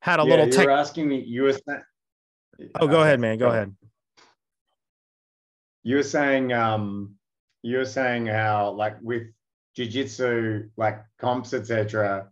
had a Yeah, little you tech. were asking me. Oh, go ahead, Okay, man. Go go on. ahead. You were saying how like with jiu-jitsu, like comps, etc.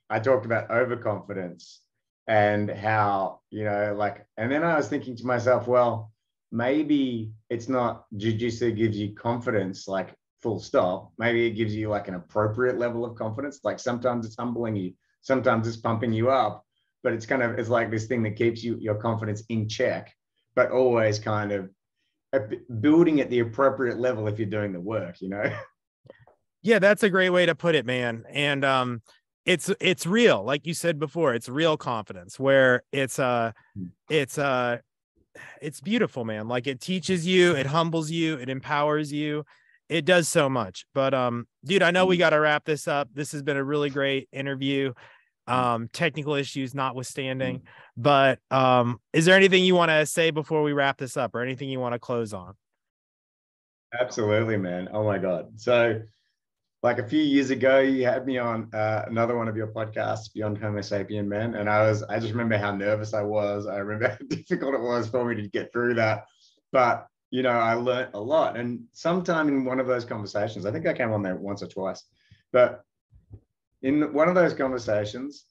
I talked about overconfidence and how, like, and then I was thinking to myself, well, maybe it's not jiu-jitsu gives you confidence, like full stop. Maybe it gives you like an appropriate level of confidence. Like sometimes it's humbling you, sometimes it's pumping you up, but it's like this thing that keeps your confidence in check, but always kind of building at the appropriate level if you're doing the work. Yeah, that's a great way to put it, man. And it's real, like you said before, it's real confidence where it's it's beautiful, man. Like it teaches you, it humbles you, it empowers you. It does so much. But dude, I know we got to wrap this up. This has been a really great interview. Technical issues notwithstanding. But is there anything you want to say before we wrap this up or anything you want to close on? Absolutely, man. Oh my God. So like a few years ago, you had me on another one of your podcasts, Beyond Homo Sapien, man. And I just remember how nervous I was. I remember how difficult it was for me to get through that. But, I learned a lot. And sometime in one of those conversations, I think I came on there once or twice, but in one of those conversations,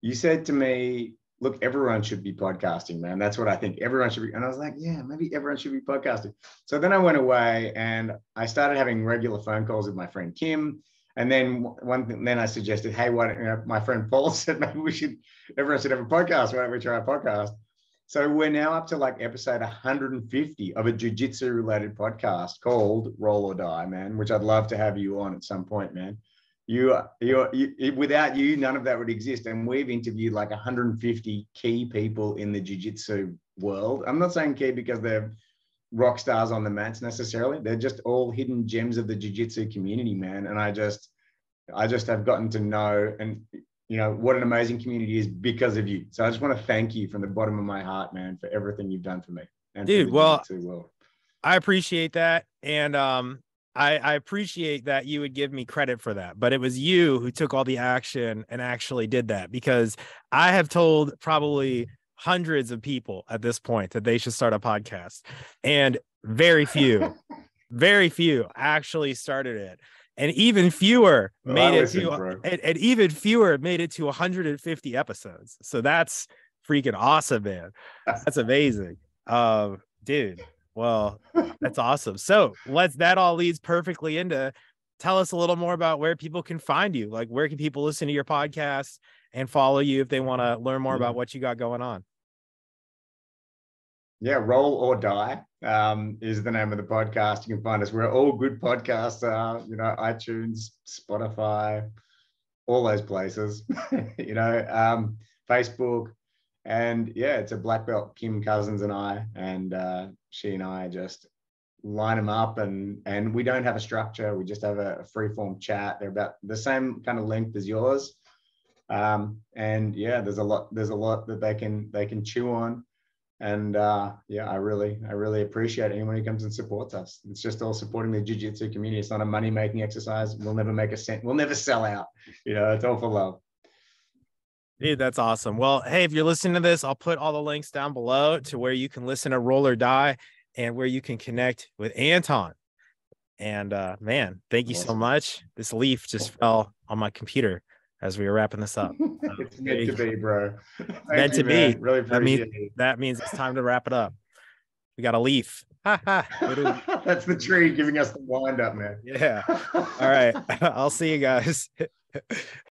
you said to me, look, everyone should be podcasting, man. That's what I think. Everyone should be. And I was like, yeah, maybe everyone should be podcasting. So then I went away and I started having regular phone calls with my friend Kim. And then then I suggested, hey, why don't my friend Paul said maybe everyone should have a podcast. Why don't we try a podcast? So we're now up to like episode 150 of a jiu-jitsu related podcast called Roll or Die, man, which I'd love to have you on at some point, man. Without you, none of that would exist. And we've interviewed like 150 key people in the jiu-jitsu world. I'm not saying key because they're rock stars on the mats necessarily. They're just all hidden gems of the jiu-jitsu community, man. And I just have gotten to know and what an amazing community is because of you. So I just want to thank you from the bottom of my heart, man, for everything you've done for me and Dude, for the well, jiu-jitsu world. I appreciate that. And I appreciate that you would give me credit for that, but it was you who took all the action and actually did that, because I have told probably hundreds of people at this point that they should start a podcast, and very few actually started it. And even fewer made it to 150 episodes. So that's freaking awesome, man. That's amazing. Dude, well, that's awesome. So that all leads perfectly into, tell us a little more about where people can find you. Like, where can people listen to your podcast and follow you if they want to learn more about what you got going on? Yeah, Roll or Die is the name of the podcast. You can find us where all good podcasts are, iTunes, Spotify, all those places, Facebook. And yeah, it's a black belt, Kim Cousins and I, and she and I just line them up, and we don't have a structure. We just have a free form chat. They're about the same kind of length as yours. And yeah, there's a lot that they can chew on. And yeah, I really appreciate anyone who comes and supports us. It's just all supporting the jiu-jitsu community. It's not a money-making exercise. We'll never make a cent. We'll never sell out. It's all for love. Dude, that's awesome. Well, hey, if you're listening to this, I'll put all the links down below to where you can listen to Roll or Die and where you can connect with Anton. And man, thank you so much. This leaf just fell on my computer as we were wrapping this up. It's meant to be, bro. Meant to be. Really appreciate it. That means it's time to wrap it up. We got a leaf. That's the tree giving us the wind up, man. Yeah. All right. I'll see you guys.